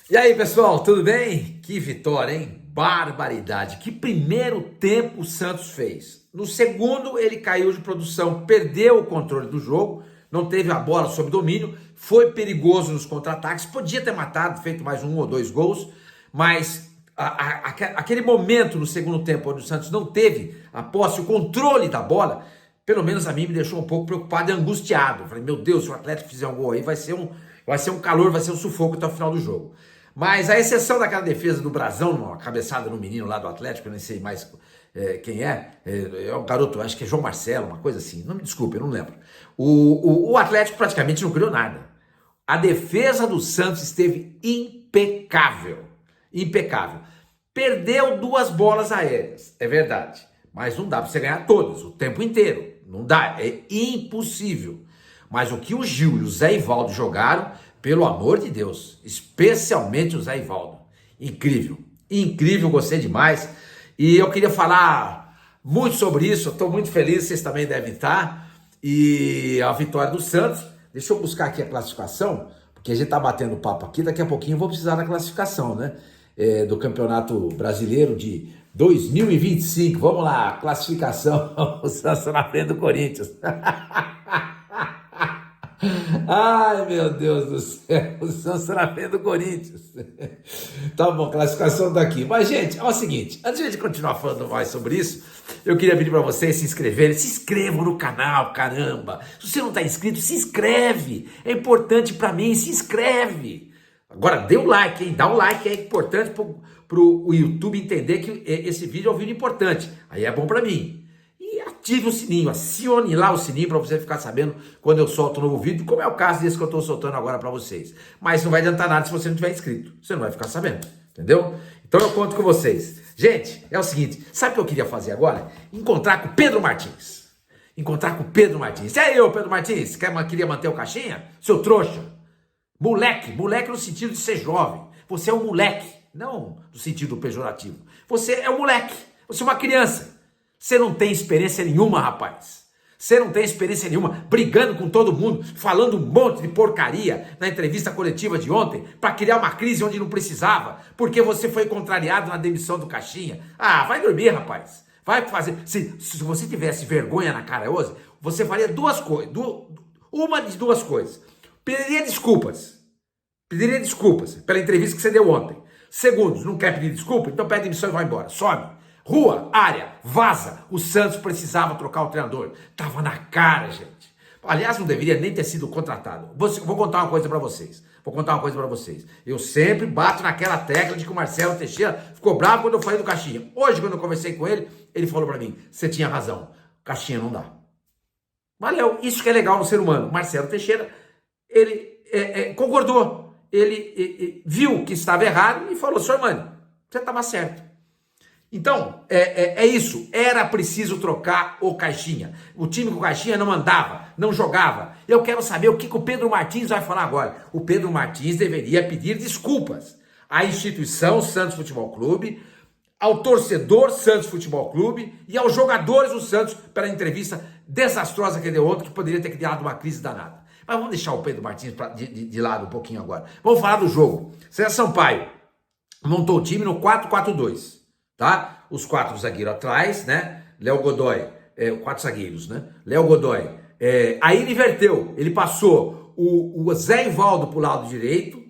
E aí, pessoal, tudo bem? Que vitória, hein? Barbaridade. Que primeiro tempo o Santos fez. No segundo, ele caiu de produção, perdeu o controle do jogo, não teve a bola sob domínio, foi perigoso nos contra-ataques, podia ter matado, feito mais um ou dois gols, mas aquele momento no segundo tempo onde o Santos não teve a posse, o controle da bola, pelo menos a mim me deixou um pouco preocupado e angustiado. Eu falei, meu Deus, se o Atlético fizer um gol aí, vai ser um calor, vai ser um sufoco até o final do jogo. Mas a exceção daquela defesa do Brasão, uma cabeçada no menino lá do Atlético, eu nem sei mais quem é o garoto, acho que é João Marcelo, uma coisa assim, não me desculpe, eu não lembro. O Atlético praticamente não criou nada. A defesa do Santos esteve impecável, impecável. Perdeu duas bolas aéreas, é verdade, mas não dá para você ganhar todas, o tempo inteiro, não dá, é impossível. Mas o que o Gil e o Zé Ivaldo jogaram, pelo amor de Deus, especialmente o Zé Ivaldo, incrível, incrível, gostei demais, e eu queria falar muito sobre isso, eu estou muito feliz, vocês também devem estar, e a vitória do Santos. Deixa eu buscar aqui a classificação, porque a gente está batendo papo aqui, daqui a pouquinho eu vou precisar da classificação, né, do Campeonato Brasileiro de 2025, vamos lá, classificação, o Santos na frente do Corinthians. Ai, meu Deus do céu, o Santos na frente do Corinthians. Tá bom, classificação daqui. Mas, gente, é o seguinte, antes de a gente continuar falando mais sobre isso, eu queria pedir para vocês se inscreverem. Se inscrevam no canal, caramba. Se você não está inscrito, se inscreve. É importante para mim, se inscreve. Agora, dê um like, hein? Dá um like, é importante para o YouTube entender que esse vídeo é um vídeo importante. Aí é bom para mim. E ative o sininho, acione lá o sininho para você ficar sabendo quando eu solto um novo vídeo, como é o caso desse que eu estou soltando agora para vocês. Mas não vai adiantar nada se você não tiver inscrito, você não vai ficar sabendo, entendeu? Então eu conto com vocês. Gente, é o seguinte, sabe o que eu queria fazer agora? Encontrar com o Pedro Martins. Encontrar com o Pedro Martins. E aí, ô Pedro Martins, queria manter o caixinha? Seu trouxa. Moleque no sentido de ser jovem. Você é um moleque, não no sentido pejorativo. Você é um moleque, você é uma criança. Você não tem experiência nenhuma, rapaz. Você não tem experiência nenhuma, brigando com todo mundo, falando um monte de porcaria na entrevista coletiva de ontem, para criar uma crise onde não precisava, porque você foi contrariado na demissão do Caixinha. Ah, vai dormir, rapaz. Vai fazer. Se você tivesse vergonha na cara hoje, você faria duas coisas. Uma de duas coisas. Pediria desculpas pela entrevista que você deu ontem. Segundo, não quer pedir desculpa? Então pede demissão e vai embora. Some. Rua, área, vaza. O Santos precisava trocar o treinador. Tava na cara, gente. Aliás, não deveria nem ter sido contratado. Vou contar uma coisa para vocês. Eu sempre bato naquela tecla de que o Marcelo Teixeira ficou bravo quando eu falei do Caixinha. Hoje, quando eu conversei com ele, ele falou para mim, você tinha razão. Caixinha não dá. Valeu. Isso que é legal no ser humano. Marcelo Teixeira, ele concordou. Ele viu que estava errado e falou, senhor Mano, você estava certo. Então, é isso, era preciso trocar o Caixinha. O time com o Caixinha não andava, não jogava. Eu quero saber o que o Pedro Martins vai falar agora. O Pedro Martins deveria pedir desculpas à instituição Santos Futebol Clube, ao torcedor Santos Futebol Clube e aos jogadores do Santos pela entrevista desastrosa que ele deu ontem, que poderia ter criado uma crise danada. Mas vamos deixar o Pedro Martins de lado um pouquinho agora. Vamos falar do jogo. César Sampaio montou o time no 4-4-2. Tá? Os quatro zagueiros atrás, né? Léo Godoy, quatro zagueiros, né? Léo Godoy. Aí ele inverteu, ele passou o Zé Ivaldo pro lado direito,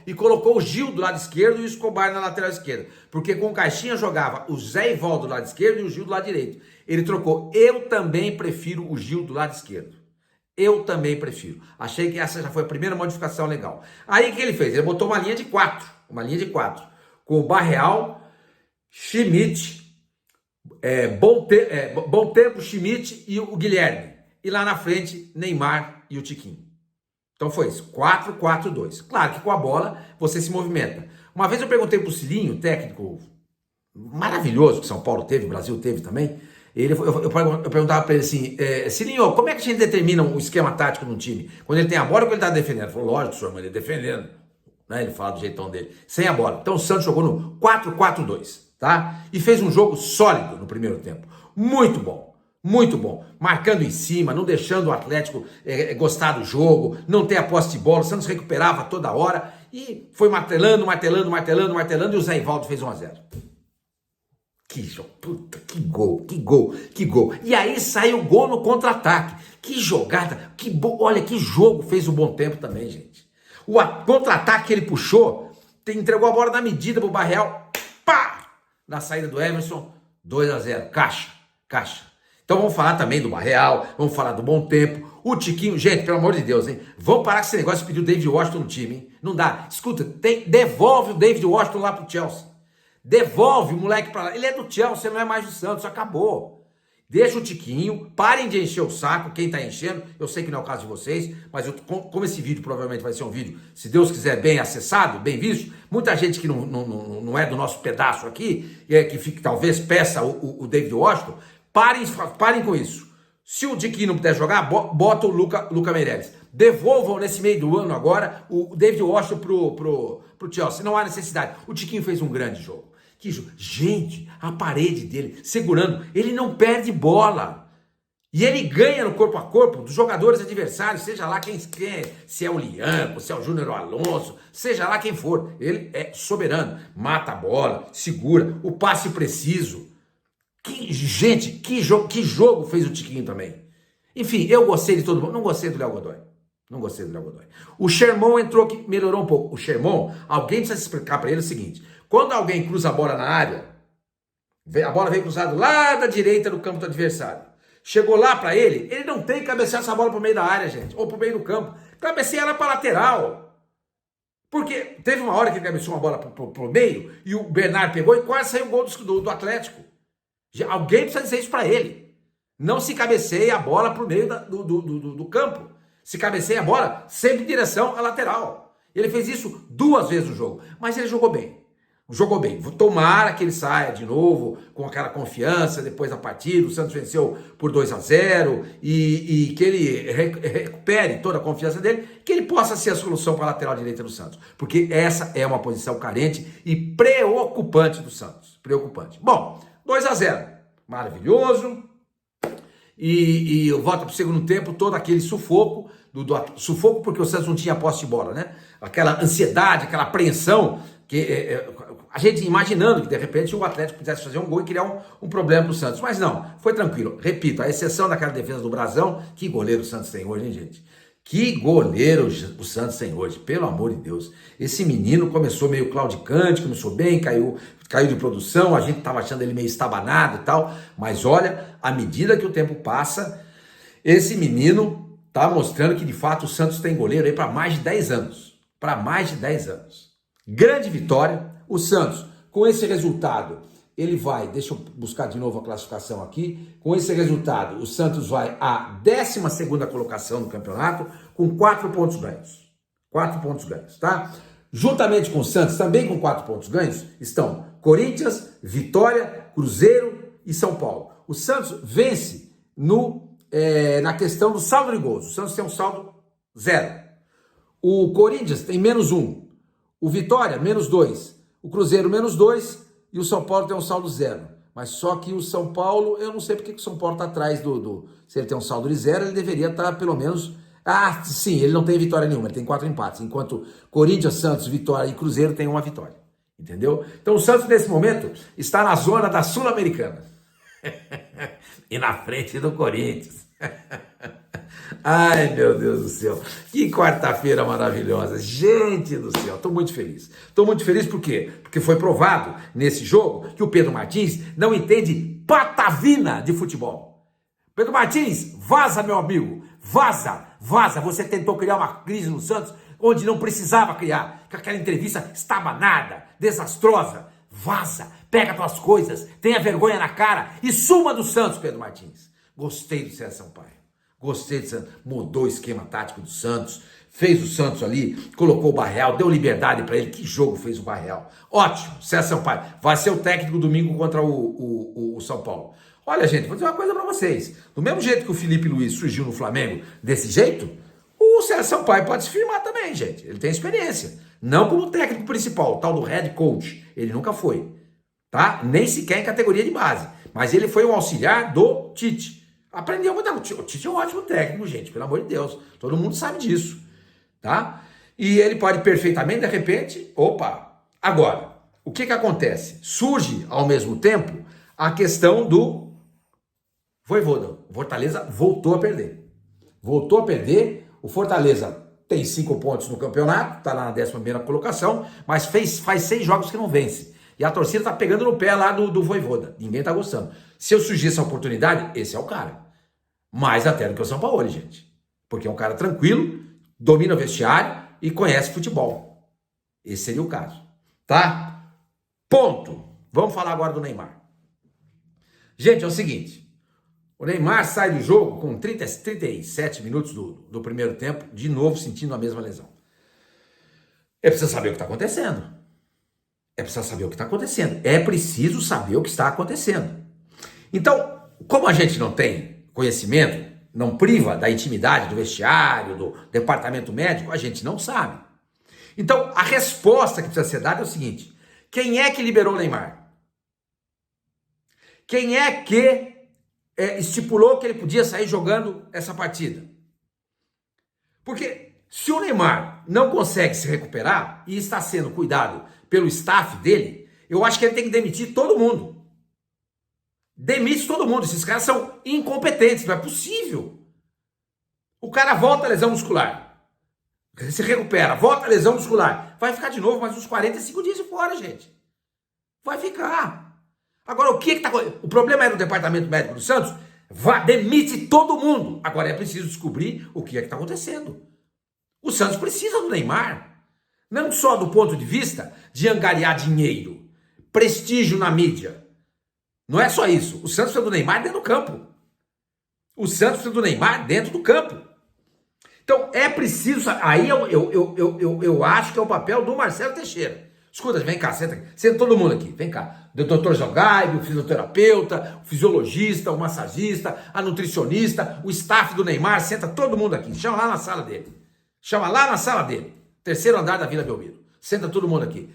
e colocou o Gil do lado esquerdo e o Escobar na lateral esquerda. Porque com o Caixinha jogava o Zé Ivaldo do lado esquerdo e o Gil do lado direito. Ele trocou. Eu também prefiro o Gil do lado esquerdo. Eu também prefiro. Achei que essa já foi a primeira modificação legal. Aí o que ele fez? Ele botou uma linha de quatro. Com o Barreal, Schmidt, Bom Tempo, Schmidt e o Guilherme. E lá na frente, Neymar e o Tiquinho. Então foi isso, 4-4-2. Claro que com a bola você se movimenta. Uma vez eu perguntei pro Cilinho, técnico maravilhoso que São Paulo teve, o Brasil teve também. Eu perguntava para ele assim, Cilinho, como é que a gente determina o esquema tático no time? Quando ele tem a bola ou quando ele está defendendo? Ele falou, lógico, senhor, mas ele defendendo. Né? Ele fala do jeitão dele, sem a bola. Então o Santos jogou no 4-4-2. Tá? E fez um jogo sólido no primeiro tempo. Muito bom. Marcando em cima, não deixando o Atlético gostar do jogo, não ter a posse de bola. O Santos recuperava toda hora E foi martelando, e o Zé Ivaldo fez 1-0. Que jogo, puta, que gol. E aí saiu o gol no contra-ataque. Que jogada, olha que jogo fez o Bom Tempo também, gente. O contra-ataque que ele puxou, entregou a bola na medida pro Barreal, pá! Na saída do Emerson, 2-0, caixa. Então vamos falar também do Barreal, vamos falar do Bom Tempo. O Tiquinho, gente, pelo amor de Deus, hein? Vamos parar com esse negócio de pedir o David Washington no time, hein? Não dá. Escuta, devolve o David Washington lá pro Chelsea. Devolve o moleque pra lá. Ele é do Chelsea, não é mais do Santos, acabou. Deixa o Tiquinho, parem de encher o saco, quem tá enchendo, eu sei que não é o caso de vocês, mas como esse vídeo provavelmente vai ser um vídeo, se Deus quiser, bem acessado, bem visto, muita gente que não é do nosso pedaço aqui, que talvez peça o David Washington, parem com isso. Se o Tiquinho não puder jogar, bota o Luca Meireles. Devolvam nesse meio do ano agora o David Washington pro Chelsea, não há necessidade. O Tiquinho fez um grande jogo. Gente, a parede dele, segurando, ele não perde bola. E ele ganha no corpo a corpo dos jogadores adversários, seja lá quem se é o Lianco, se é o Júnior Alonso, seja lá quem for. Ele é soberano, mata a bola, segura, o passe preciso. Gente, que jogo fez o Tiquinho também. Enfim, eu gostei de todo mundo, não gostei do Léo Godoy. O Sherman entrou que melhorou um pouco. O Sherman, alguém precisa explicar para ele o seguinte: quando alguém cruza a bola na área, a bola veio cruzada lá da direita do campo do adversário. Chegou lá para ele não tem que cabecear essa bola pro meio da área, gente, ou pro meio do campo. Cabeceia ela para lateral. Porque teve uma hora que ele cabeceou uma bola pro meio e o Bernard pegou e quase saiu o gol do Atlético. Alguém precisa dizer isso para ele. Não se cabeceia a bola pro meio do campo. Se cabeceia a bola sempre em direção à lateral. Ele fez isso 2 vezes no jogo, mas ele jogou bem. Tomara que ele saia de novo com aquela confiança depois da partida. O Santos venceu por 2-0 e que ele recupere toda a confiança dele, que ele possa ser a solução para a lateral direita do Santos, porque essa é uma posição carente e preocupante do Santos. Bom, 2-0, maravilhoso. E volta para o segundo tempo, todo aquele sufoco, sufoco porque o Santos não tinha posse de bola, né? Aquela ansiedade, aquela apreensão, que a gente imaginando que de repente o Atlético pudesse fazer um gol e criar um problema para o Santos, mas não, foi tranquilo. Repito, a exceção daquela defesa do Brasão, que goleiro o Santos tem hoje, hein, gente? Que goleiro o Santos tem hoje, pelo amor de Deus. Esse menino começou meio claudicante, começou bem, caiu de produção, a gente estava achando ele meio estabanado e tal, mas olha, à medida que o tempo passa, esse menino está mostrando que de fato o Santos tem goleiro aí para mais de 10 anos. Grande vitória, o Santos, com esse resultado, ele vai, deixa eu buscar de novo a classificação aqui, com esse resultado, o Santos vai à 12ª colocação no campeonato, com 4 pontos ganhos. 4 pontos ganhos, tá? Juntamente com o Santos, também com 4 pontos ganhos, estão Corinthians, Vitória, Cruzeiro e São Paulo. O Santos vence na questão do saldo de gols. O Santos tem um saldo 0. O Corinthians tem -1. O Vitória, -2. O Cruzeiro, -2. E o São Paulo tem um saldo 0. Mas só que o São Paulo, eu não sei porque que o São Paulo está atrás se ele tem um saldo de 0, ele deveria estar pelo menos... Ah, sim, ele não tem vitória nenhuma, ele tem 4 empates. Enquanto Corinthians, Santos, Vitória e Cruzeiro tem 1 vitória. Entendeu? Então o Santos, nesse momento, está na zona da Sul-Americana. E na frente do Corinthians. Ai, meu Deus do céu. Que quarta-feira maravilhosa. Gente do céu, estou muito feliz. Estou muito feliz por quê? Porque foi provado nesse jogo que o Pedro Martins não entende patavina de futebol. Pedro Martins, vaza, meu amigo. Vaza. Você tentou criar uma crise no Santos onde não precisava criar. Com aquela entrevista estabanada, desastrosa. Vaza, pega tuas coisas, tenha vergonha na cara e suma do Santos, Pedro Martins. Gostei do César Sampaio. Gostei do Santos, mudou o esquema tático do Santos, fez o Santos ali, colocou o Barreal, deu liberdade para ele. Que jogo fez o Barreal? Ótimo, César Sampaio. Vai ser o técnico domingo contra o São Paulo. Olha, gente, vou dizer uma coisa para vocês. Do mesmo jeito que o Felipe Luiz surgiu no Flamengo, desse jeito, o César Sampaio pode se firmar também, gente. Ele tem experiência. Não como técnico principal, o tal do head coach. Ele nunca foi, tá? Nem sequer em categoria de base. Mas ele foi um auxiliar do Tite. Aprendeu muito. O Tite é um ótimo técnico, gente, pelo amor de Deus. Todo mundo sabe disso, tá? E ele pode perfeitamente, de repente, opa. Agora, o que acontece? Surge, ao mesmo tempo, a questão do Vojvoda. O Fortaleza voltou a perder. Voltou a perder. O Fortaleza tem 5 pontos no campeonato, está lá na 11ª colocação, mas faz 6 jogos que não vence. E a torcida está pegando no pé lá do Vojvoda. Ninguém está gostando. Se eu surgisse essa oportunidade, esse é o cara. Mais até do que o São Paulo, gente. Porque é um cara tranquilo, domina o vestiário e conhece futebol. Esse seria o caso. Tá? Ponto. Vamos falar agora do Neymar. Gente, é o seguinte. O Neymar sai do jogo com 37 minutos do primeiro tempo, de novo sentindo a mesma lesão. É preciso saber o que está acontecendo. É preciso saber o que está acontecendo. É preciso saber o que está acontecendo. Então, como a gente não tem conhecimento, não priva da intimidade do vestiário, do departamento médico, a gente não sabe. Então, a resposta que precisa ser dada é o seguinte: quem é que liberou o Neymar? Quem é que estipulou que ele podia sair jogando essa partida? Porque se o Neymar não consegue se recuperar e está sendo cuidado pelo staff dele, eu acho que ele tem que demitir todo mundo. Demite todo mundo. Esses caras são incompetentes, não é possível. O cara volta a lesão muscular, se recupera, volta a lesão muscular, vai ficar de novo mais uns 45 dias de fora, gente. Vai ficar. Agora, o que tá acontecendo? O problema é do departamento médico do Santos. Demite todo mundo. Agora é preciso descobrir o que é que está acontecendo. O Santos precisa do Neymar. Não só do ponto de vista de angariar dinheiro, prestígio na mídia. Não é só isso. O Santos precisa do Neymar dentro do campo. O Santos precisa do Neymar dentro do campo. Então é preciso. Aí eu acho que é o papel do Marcelo Teixeira. Escuta, vem cá, senta aqui. Senta todo mundo aqui, vem cá. O doutor Jogaib, o fisioterapeuta, o fisiologista, o massagista, a nutricionista, o staff do Neymar, senta todo mundo aqui. Chama lá na sala dele. Chama lá na sala dele. 3º andar da Vila Belmiro. Senta todo mundo aqui.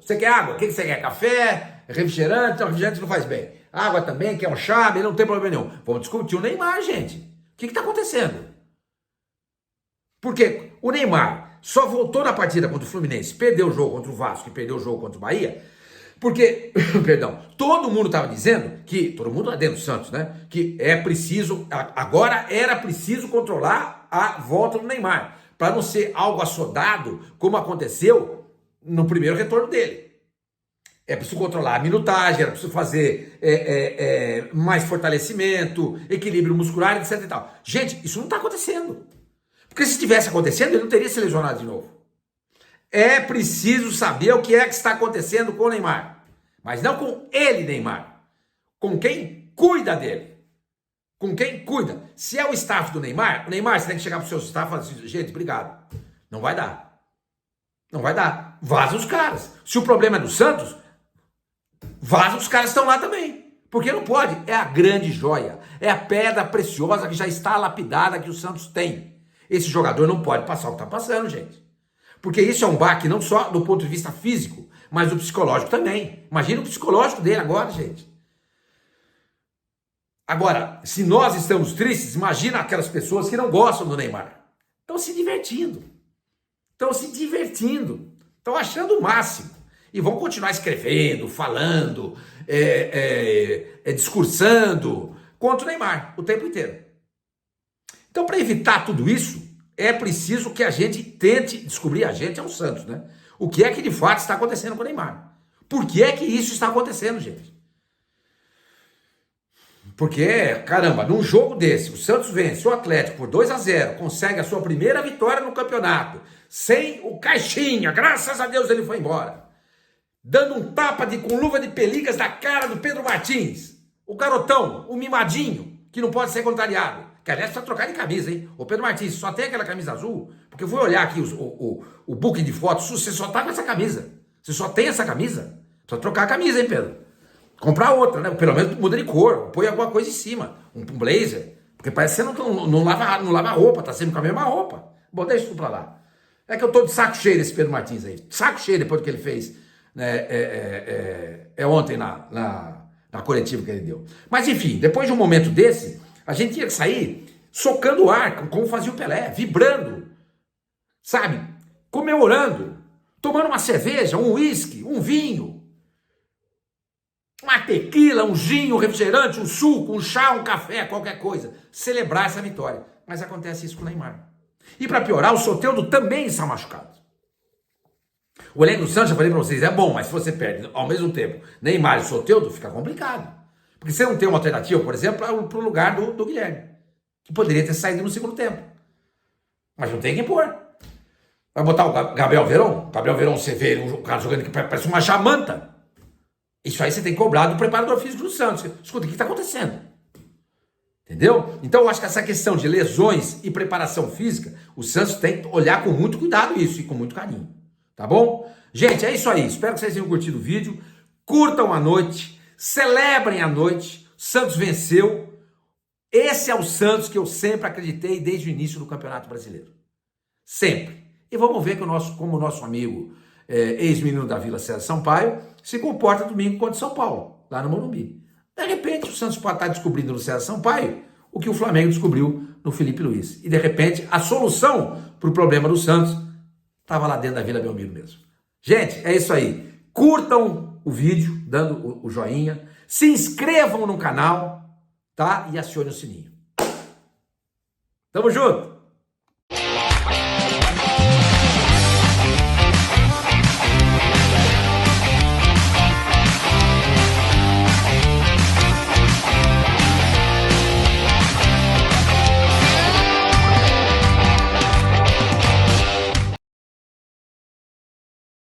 Você quer água? O que você quer? Café? Refrigerante? Não, refrigerante não faz bem. Água também, quer um chá? Não tem problema nenhum. Vamos discutir o Neymar, gente. O que está acontecendo? Porque o Neymar só voltou na partida contra o Fluminense, perdeu o jogo contra o Vasco e perdeu o jogo contra o Bahia, porque, perdão, todo mundo estava dizendo que, todo mundo lá dentro do Santos, né, que é preciso, agora era preciso controlar a volta do Neymar, para não ser algo assodado, como aconteceu no primeiro retorno dele. É preciso controlar a minutagem, era preciso fazer mais fortalecimento, equilíbrio muscular, etc e tal. Gente, isso não está acontecendo. Porque se estivesse acontecendo, ele não teria se lesionado de novo. É preciso saber o que é que está acontecendo com o Neymar. Mas não com ele, Neymar. Com quem cuida dele. Com quem cuida. Se é o staff do Neymar, o Neymar, você tem que chegar para o seu staff e falar assim: gente, obrigado. Não vai dar. Não vai dar. Vaza os caras. Se o problema é do Santos, vaza os caras que estão lá também. Porque não pode. É a grande joia. É a pedra preciosa que já está lapidada que o Santos tem. Esse jogador não pode passar o que está passando, gente. Porque isso é um baque não só do ponto de vista físico, mas do psicológico também. Imagina o psicológico dele agora, gente. Agora, se nós estamos tristes, imagina aquelas pessoas que não gostam do Neymar. Estão se divertindo. Estão se divertindo. Estão achando o máximo. E vão continuar escrevendo, falando, discursando contra o Neymar o tempo inteiro. Então, para evitar tudo isso, é preciso que a gente tente descobrir, a gente é o Santos, né? O que é que de fato está acontecendo com o Neymar. Por que é que isso está acontecendo, gente? Porque, caramba, num jogo desse, o Santos vence o Atlético por 2-0, consegue a sua primeira vitória no campeonato, sem o Caixinha, graças a Deus ele foi embora, dando um tapa com luva de peligas na cara do Pedro Martins, o garotão, o mimadinho, que não pode ser contrariado. Que aliás precisa trocar de camisa, hein? Ô Pedro Martins, só tem aquela camisa azul? Porque eu fui olhar aqui o booking de fotos, você só tá com essa camisa. Você só tem essa camisa. Precisa trocar a camisa, hein, Pedro? Comprar outra, né? Pelo menos muda de cor, põe alguma coisa em cima. Um blazer. Porque parece que você não lava roupa, tá sempre com a mesma roupa. Bom, deixa isso pra lá. É que eu tô de saco cheio desse Pedro Martins aí. Saco cheio depois do que ele fez, né, ontem na coletiva que ele deu. Mas enfim, depois de um momento desse, a gente tinha que sair socando o ar, como fazia o Pelé, vibrando, sabe? Comemorando, tomando uma cerveja, um uísque, um vinho, uma tequila, um gin, um refrigerante, um suco, um chá, um café, qualquer coisa. Celebrar essa vitória. Mas acontece isso com o Neymar. E para piorar, o Soteldo também está machucado. O elenco do Santos, já falei para vocês, é bom, mas se você perde ao mesmo tempo Neymar e Soteldo, fica complicado. Porque você não tem uma alternativa, por exemplo, para o lugar do Guilherme, que poderia ter saído no segundo tempo. Mas não tem quem pôr. Vai botar o Gabriel Veron? Gabriel Veron, você vê o cara jogando que parece uma jamanta. Isso aí você tem que cobrar do preparador físico do Santos. Escuta, o que está acontecendo? Entendeu? Então eu acho que essa questão de lesões e preparação física, o Santos tem que olhar com muito cuidado isso e com muito carinho. Tá bom? Gente, é isso aí. Espero que vocês tenham curtido o vídeo. Curtam a noite. Celebrem a noite. Santos venceu. Esse é o Santos que eu sempre acreditei desde o início do Campeonato Brasileiro. Sempre. E vamos ver que como o nosso amigo ex-menino da Vila César Sampaio se comporta domingo contra o São Paulo, lá no Morumbi. De repente, o Santos pode estar descobrindo no César Sampaio o que o Flamengo descobriu no Felipe Luiz. E, de repente, a solução para o problema do Santos estava lá dentro da Vila Belmiro mesmo. Gente, é isso aí. Curtam o vídeo, dando o joinha. Se inscrevam no canal, tá? E acionem o sininho. Tamo junto!